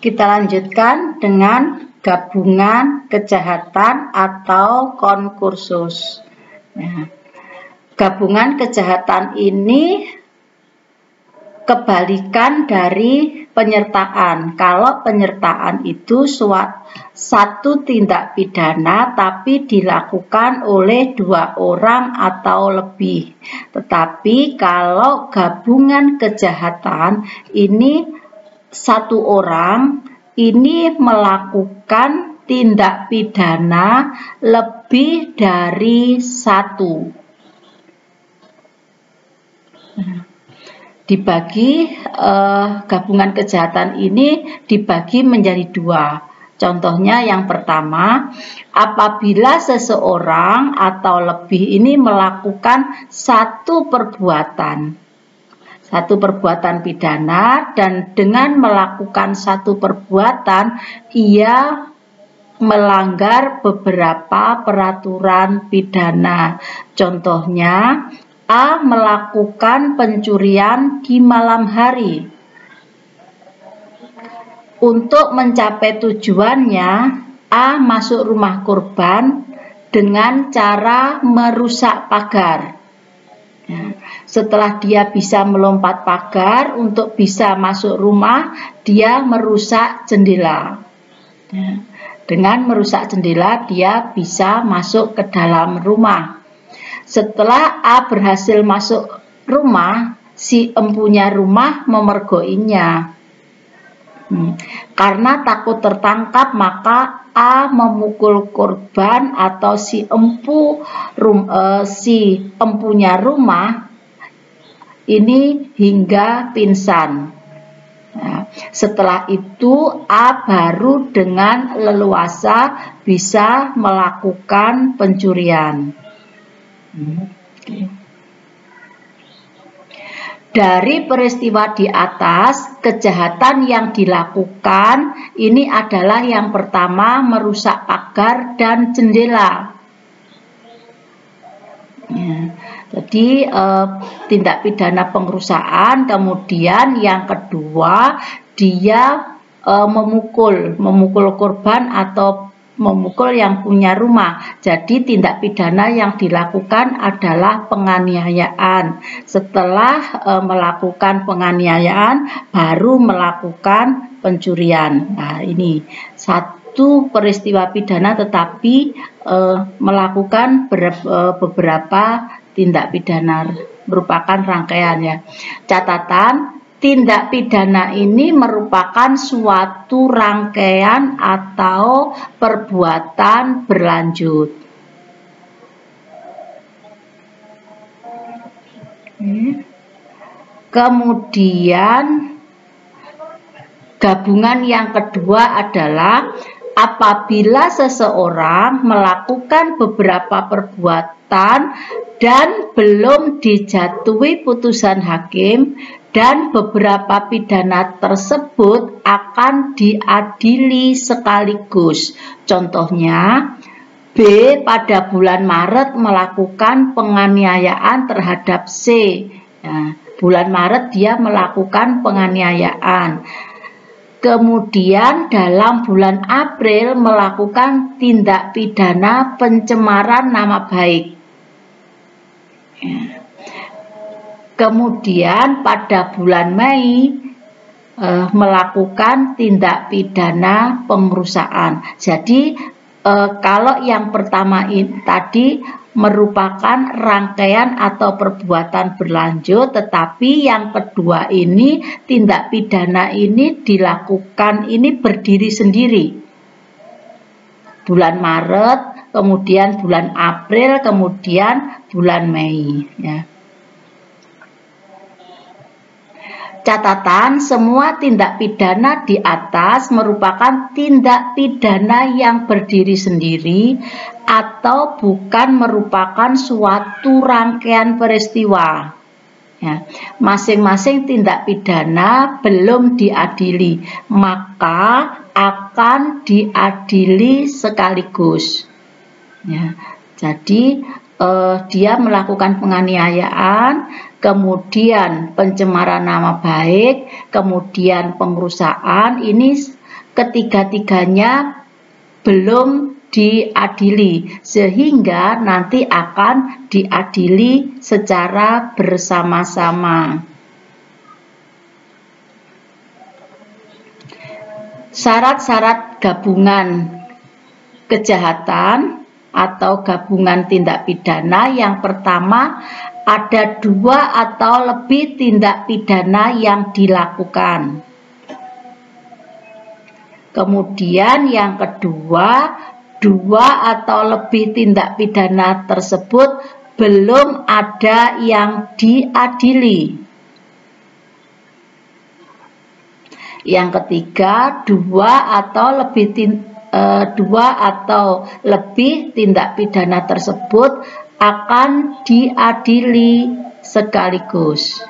Kita lanjutkan dengan gabungan kejahatan atau konkursus. Nah, gabungan kejahatan ini kebalikan dari penyertaan. Kalau penyertaan itu satu tindak pidana tapi dilakukan oleh 2 orang atau lebih. Tetapi kalau gabungan kejahatan ini 1 orang ini melakukan tindak pidana lebih dari 1. Gabungan kejahatan ini dibagi menjadi 2. Contohnya yang pertama, apabila seseorang atau lebih ini melakukan satu perbuatan pidana, dan dengan melakukan satu perbuatan ia melanggar beberapa peraturan pidana. Contohnya, A melakukan pencurian di malam hari. Untuk mencapai tujuannya, A masuk rumah korban dengan cara merusak pagar. Setelah dia bisa melompat pagar untuk bisa masuk rumah, dia merusak jendela. Dengan merusak jendela, dia bisa masuk ke dalam rumah. Setelah A berhasil masuk rumah, si empunya rumah memergokinya. Karena takut tertangkap, maka A memukul korban atau si empunya rumah ini hingga pingsan. Nah, setelah itu A baru dengan leluasa bisa melakukan pencurian. Dari peristiwa di atas, kejahatan yang dilakukan ini adalah yang pertama merusak pagar dan jendela. Jadi tindak pidana pengerusakan, kemudian yang kedua dia memukul korban atau memukul yang punya rumah. Jadi tindak pidana yang dilakukan adalah penganiayaan. Setelah melakukan penganiayaan baru melakukan pencurian. Nah, ini satu peristiwa pidana tetapi melakukan beberapa tindak pidana, merupakan rangkaian ya. Catatan, tindak pidana ini merupakan suatu rangkaian atau perbuatan berlanjut. Kemudian gabungan yang kedua adalah apabila seseorang melakukan beberapa perbuatan dan belum dijatuhi putusan hakim, dan beberapa pidana tersebut akan diadili sekaligus. Contohnya, B pada bulan Maret melakukan penganiayaan terhadap C. Nah, bulan Maret dia melakukan penganiayaan. Kemudian dalam bulan April melakukan tindak pidana pencemaran nama baik. Kemudian pada bulan Mei melakukan tindak pidana pengerusakan. Jadi kalau yang pertama tadi merupakan rangkaian atau perbuatan berlanjut, tetapi yang kedua ini tindak pidana ini dilakukan ini berdiri sendiri. Bulan Maret, kemudian bulan April, kemudian bulan Mei ya. Catatan, semua tindak pidana di atas merupakan tindak pidana yang berdiri sendiri atau bukan merupakan suatu rangkaian peristiwa. Ya, masing-masing tindak pidana belum diadili, maka akan diadili sekaligus. Ya, jadi dia melakukan penganiayaan, kemudian pencemaran nama baik, kemudian pengerusakan. Ini ketiga-tiganya belum diadili, sehingga nanti akan diadili secara bersama-sama. Syarat-syarat gabungan kejahatan atau gabungan tindak pidana. Yang pertama, ada 2 atau lebih tindak pidana yang dilakukan. Kemudian yang kedua, 2 atau lebih tindak pidana tersebut belum ada yang diadili. Yang ketiga, 2 atau lebih tindak pidana tersebut akan diadili sekaligus.